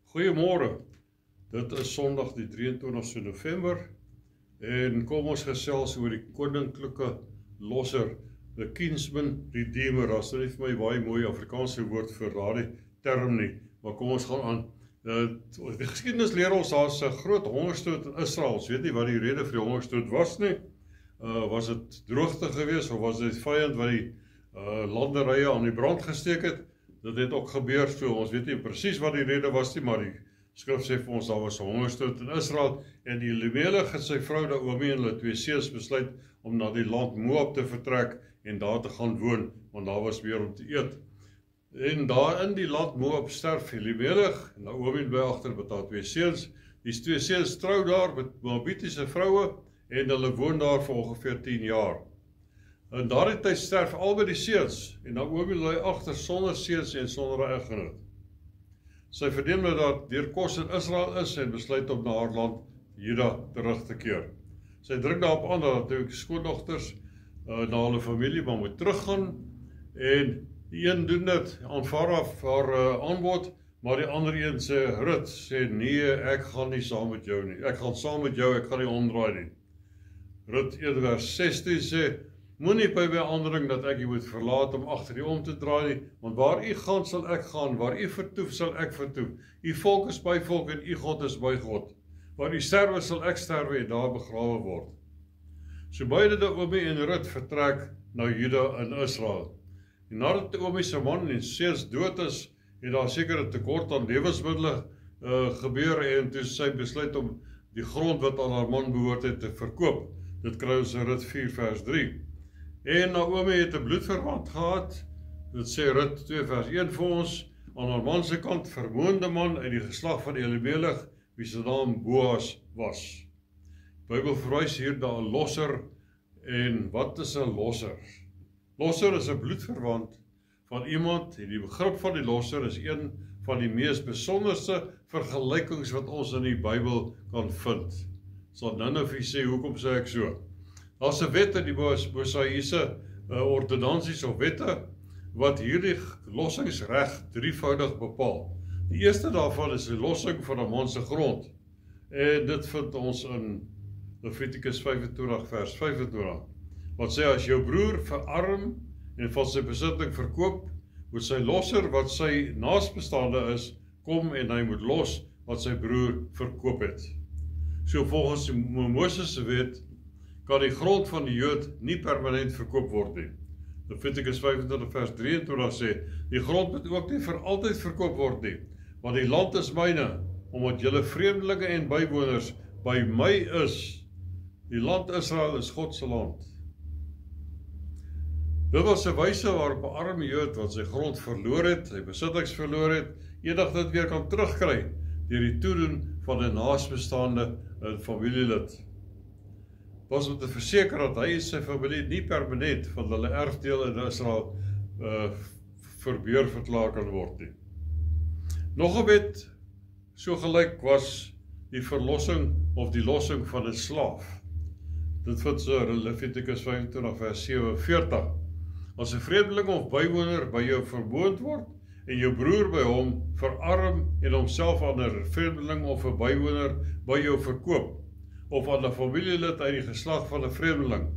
Goeiemôre, dit is Sondag die 23 November en kom ons gesels oor die koninklike losser, the kinsman redeemer. As dit nie vir my baie mooi Afrikaanse woord vir daardie term nie, maar kom ons gaan aan. Die geskiedenis leer ons daar's 'n groot hongersnood in Israel. Ons weet nie wat die rede vir die hongersnood was nie. Was dit droogte geweest of was dit vyand wat die landerye aan die brand gesteek het? Dit het ook gebeur, so ons weet nie presies wat die rede was nie, maar die skrif sê vir ons daar was 'n hongersnood in Israel en die Elimelech en sy vrou Naomi en hulle twee seuns besluit om na die land Moab te vertrek en daar te gaan woon, want daar was meer om te eet. En daar in die land Moab sterf Elimelech en Naomi bly agter met haar twee seuns. Die twee seuns trou daar met Moabitiese vroue en hulle woon daar vir ongeveer 10 jaar. In daardie tyd sterf albei die seuns en Naomi bly agter sonder seuns en sonder 'n eggenoot. Sy verneem dat daar deur kos in Israel is en besluit om na haar land Juda terug te keer. Sy dring daarop aan dat die skoondogters na hulle familie maar moet teruggaan en die een doen dit, aanvaar haar aanbod, maar die ander een sê, Rut, sê nee, ek gaan nie saam met jou nie. Ek gaan saam met jou, ek gaan nie omdraai nie. Rut 1 vers 16 sê, moenie by my aandring dat ek u moet verlaat om agter u om te draai nie, want waar u gaan sal ek gaan, waar u vertoef sal ek vertoef. U volk is my volk en u God is my God. Waar u sterwe sal ek sterwe en daar begrawe word. So beide Naomi en Rut vertrek na Juda in Israel. En nadat Naomi se man en seuns dood is, het daar seker 'n tekort aan lewensmiddele gebeur en toe sy besluit om die grond wat aan haar man behoort het te verkoop. Dit kry ons in Rut 4 vers 3. En Naomi het 'n bloedverwant gehad, dit sê Rut 2 vers 1 vir ons, aan haar man se kant vermoënde man uit die geslag van Elimelech, wie se naam Boas was. Die Bybel verwys hier na 'n losser, en wat is 'n losser? Losser is 'n bloedverwant van iemand, en die begrip van die losser is een van die mees besonderse vergelykings wat ons in die Bybel kan vind. Sal nou vir sê, hoekom sê ek so? Daar's 'n wet in die Mosaïese ordonnansies of wette wat hierdie lossingsreg drievoudig bepaal. Die eerste daarvan is die lossing van 'n man se grond. En dit vind ons in Levitikus 25 vers 25. Wat sê as jou broer verarm en van sy besitting verkoop, moet sy losser wat sy naasbestaande is, kom en hy moet los wat sy broer verkoop het. So volgens die Moses se wet kan die grond van die Jood nie permanent verkoop word nie. Levitikus 25 vers 23 sê, die grond moet ook nie vir altyd verkoop word nie, want die land is myne, omdat julle vreemdelinge en bywoners by my is. Die land Israel is God se land. Dit was 'n wyse waarop 'n arme Jood wat sy grond verloor het, sy besittings verloor het, eendag dit weer kan terugkry deur die toedoen van 'n naasbestaande familielid. Was om te verseker dat hy en sy familie nie permanent van hulle erfdeel in Israel verbeur verklaar kan word nie. Nog 'n wet so gelyk was die verlossing of die lossing van 'n slaaf. Dit vind so in Levitikus 25 vers 47. As 'n vreemdeling of bywoner by jou verboond word en jou broer by hom verarm en homself aan 'n vreemdeling of 'n bywoner by jou verkoop, of aan 'n familielid uit die geslag van 'n vreemdeling,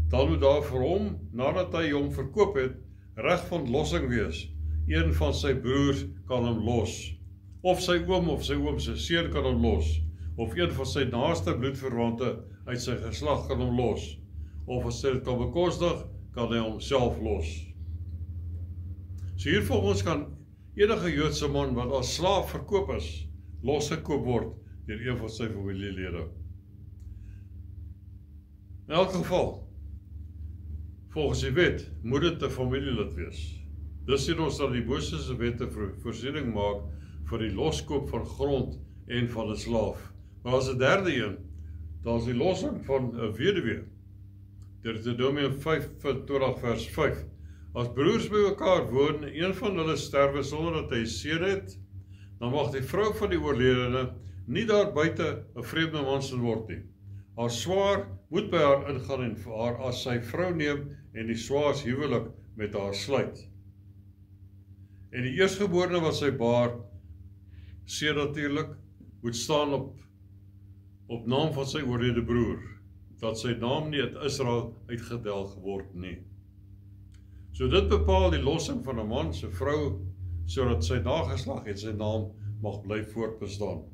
dan moet daar vir hom, nadat hy hom verkoop het, reg van lossing wees. Een van sy broers kan hom los, of sy oom se seun kan hom los, of een van sy naaste bloedverwante uit sy geslag kan hom los, of as hy dit kan bekostig, kan hy homself los. So hier volgens kan enige Joodse man wat as slaaf verkoop is, losgekoop word deur een van sy familielede. In elk geval, volgens die wet, moet dit 'n familielid wees. Dis sien ons dat die Mosese wette voorsiening maak vir die loskoop van grond en van 'n slaaf. Maar as 'n derde een, dan is die lossing van 'n weduwee. Deuteronomium 25 vers 5. As broers by mekaar woon en een van hulle sterwe sonder dat hy seun het, dan mag die vrou van die oorledene nie daar buite 'n vreemde man sien word nie. Haar swaar moet by haar ingaan en vir haar as sy vrou neem en die swaars huwelik met haar sluit. En die eerstgeborene wat sy baar, seun natuurlik, moet staan op naam van sy oorlede broer, dat sy naam nie uit Israel uitgedelg word nie. So dit bepaal die lossing van 'n man se vrou, sodat sy nageslag en sy naam mag bly voortbestaan.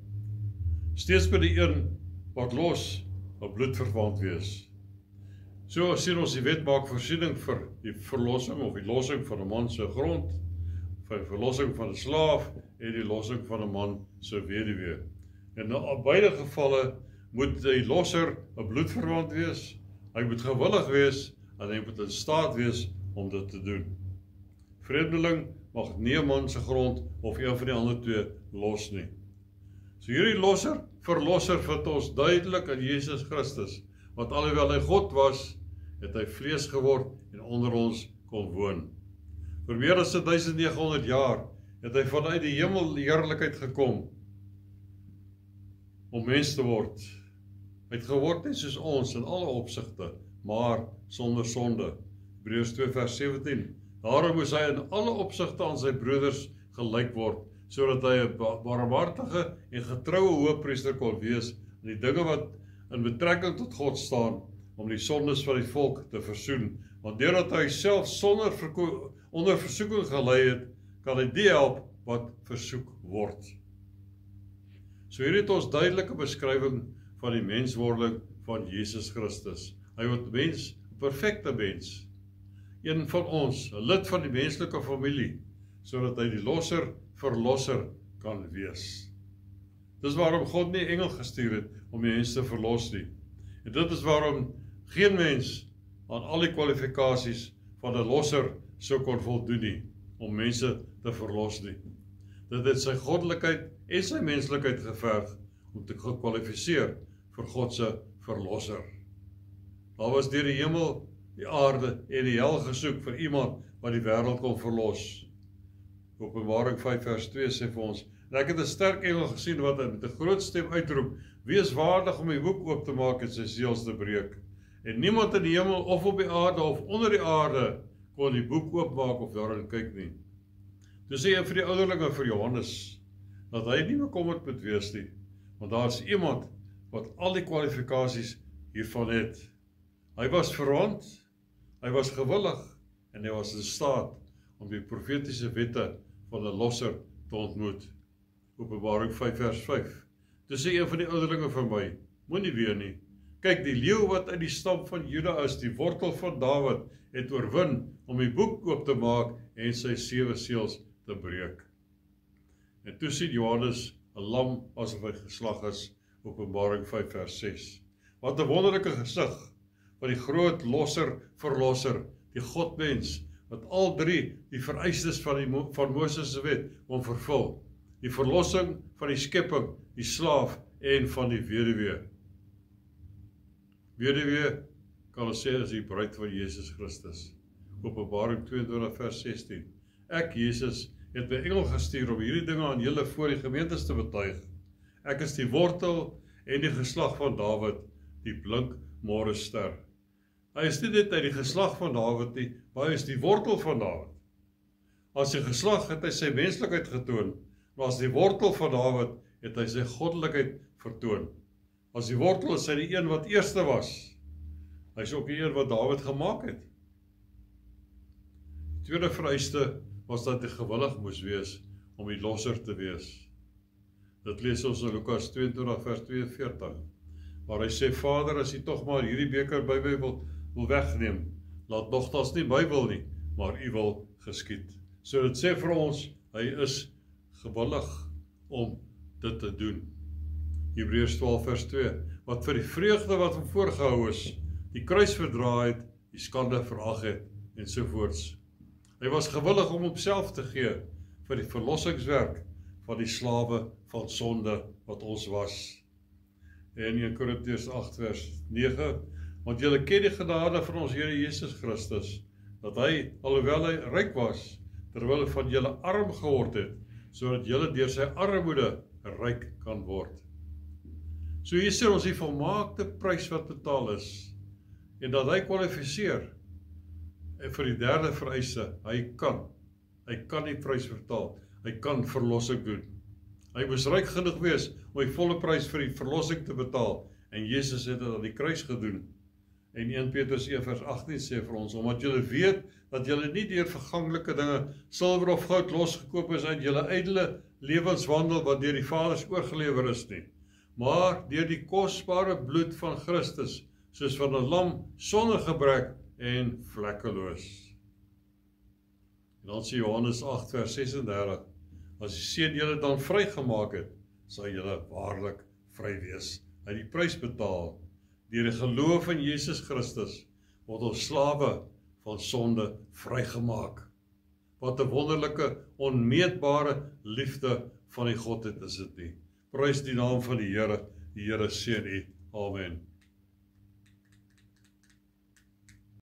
Steeds by die een wat los, 'n bloedverwant wees. So sien ons die wet maak voorsiening vir die verlossing of die lossing van 'n man se grond, vir die verlossing van 'n slaaf en die lossing van 'n man se weduwee. En in beide gevalle moet die losser 'n bloedverwant wees, hy moet gewillig wees en hy moet in staat wees om dit te doen. Vreemdeling mag nie 'n man se grond of een van die ander twee los nie. So hierdie verlosser vind ons duidelik in Jesus Christus, wat alhoewel hy God was, het hy vlees geword en onder ons kon woon. Vir meer as 1900 jaar het hy vanuit die hemel heerlikheid gekom om mens te word. Hy het geword net soos ons in alle opsigte, maar sonder sonde. Hebreërs 2 vers 17. Daarom moes hy in alle opsigte aan sy broeders gelyk word, sodat hy 'n barmhartige en getroue hoëpriester kon wees in die dinge wat in betrekking tot God staan, om die sondes van die volk te versoen. Want deurdat hy self onder versoeking gelei het, kan hy die help wat versoek word. So hier het ons duidelike beskrywing van die menswording van Jesus Christus. Hy word mens, 'n perfekte mens, een van ons, 'n lid van die menslike familie, sodat hy die verlosser kan wees. Dis waarom God nie engel gestuur het om mense te verlos nie. En dit is waarom geen mens aan al die kwalifikasies van 'n losser sou kon voldoen nie, om mense te verlos nie. Dit het sy goddelikheid en sy menslikheid geverg om te gekwalifiseer vir God se verlosser. Daar was deur die hemel, die aarde en die hel gesoek vir iemand wat die wêreld kon verlos. Openbaring 5 vers 2 sê vir ons, en ek het 'n sterk engel gesien wat met 'n groot stem uitroep, wie is waardig om die boek oop te maak en sy seels te breek? En niemand in die hemel of op die aarde of onder die aarde kon die boek oopmaak of daarin kyk nie. Toe sê hy vir die ouderlinge vir Johannes, dat hy nie bekommerd moet wees nie, want daar is iemand wat al die kwalifikasies hiervan het. Hy was verwant, hy was gewillig, en hy was in staat om die profetiese wette van 'n losser te ontmoet. Openbaring 5 vers 5. Toe sê een van die ouderlinge vir my, moenie ween nie. Kyk, die leeu wat uit die stam van Juda is, die wortel van Dawid, het oorwin om die boek oop te maak en sy 7 seels te breek. En toe sien Johannes 'n lam asof hy geslag is, Openbaring 5 vers 6. Wat 'n wonderlike gesig van die groot verlosser, die Godmens, wat al drie die vereistes van Moses se wet om vervul. Die verlossing van die skepping, die slaaf en van die weduwee. Weduwee kan ons sê is die bruid van Jesus Christus. Openbaring 22 vers 16. Ek, Jesus, het my engel gestuur om hierdie dinge aan julle voor die gemeentes te betuig. Ek is die wortel en die geslag van Dawid, die blink môrester. Hy is nie net uit die geslag van Dawid nie, maar hy is die wortel van Dawid. As die geslag het hy sy menslikheid getoon, maar as die wortel van Dawid het hy sy goddelikheid vertoon. As die wortel is hy die een wat eerste was. Hy is ook die een wat Dawid gemaak het. Die tweede vereiste was dat hy gewillig moes wees om die losser te wees. Dit lees ons in Lukas 22 vers 42, waar hy sê, Vader, as jy tog maar hierdie beker by my wil wegneem, laat nogtans nie my wil nie, maar u wil geskied. So dit sê vir ons, hy is gewillig om dit te doen. Hebreërs 12 vers 2, wat vir die vreugde wat hom voorgehou is, die kruis verdra het, die skande verag het, ensovoorts. Hy was gewillig om homself te gee vir die verlossingswerk van die slawe van sonde wat ons was. En 1 Korintiërs 8 vers 9, want julle ken die genade van ons Here Jesus Christus, dat hy, alhoewel hy ryk was, terwyl hy van julle arm geword het, sodat julle deur sy armoede ryk kan word. So hier sien ons die volmaakte prys wat betaal is, en dat hy kwalifiseer, en vir die derde vereiste, hy kan die prys betaal, hy kan verlossing doen. Hy moes ryk genoeg wees om die volle prys vir die verlossing te betaal. En Jesus het dit aan die kruis gedoen. En 1 Petrus 1 vers 18 sê vir ons, omdat julle weet dat julle nie deur verganklike dinge, silwer of goud losgekoop is uit julle ydelle lewenswandel wat deur die Vaders oorgelewer is nie, maar deur die kosbare bloed van Christus, soos van 'n lam sonder gebrek en vlekkeloos. En dan sê Johannes 8 vers 36, as die Seun julle dan vrygemaak het, sal julle waarlik vry wees. Hy het die prys betaal. Deur die geloof in Jesus Christus word ons slawe van sonde vrygemaak. Wat 'n wonderlike, onmeetbare liefde van die Godheid is dit nie. Prys die naam van die Here seën u. Amen.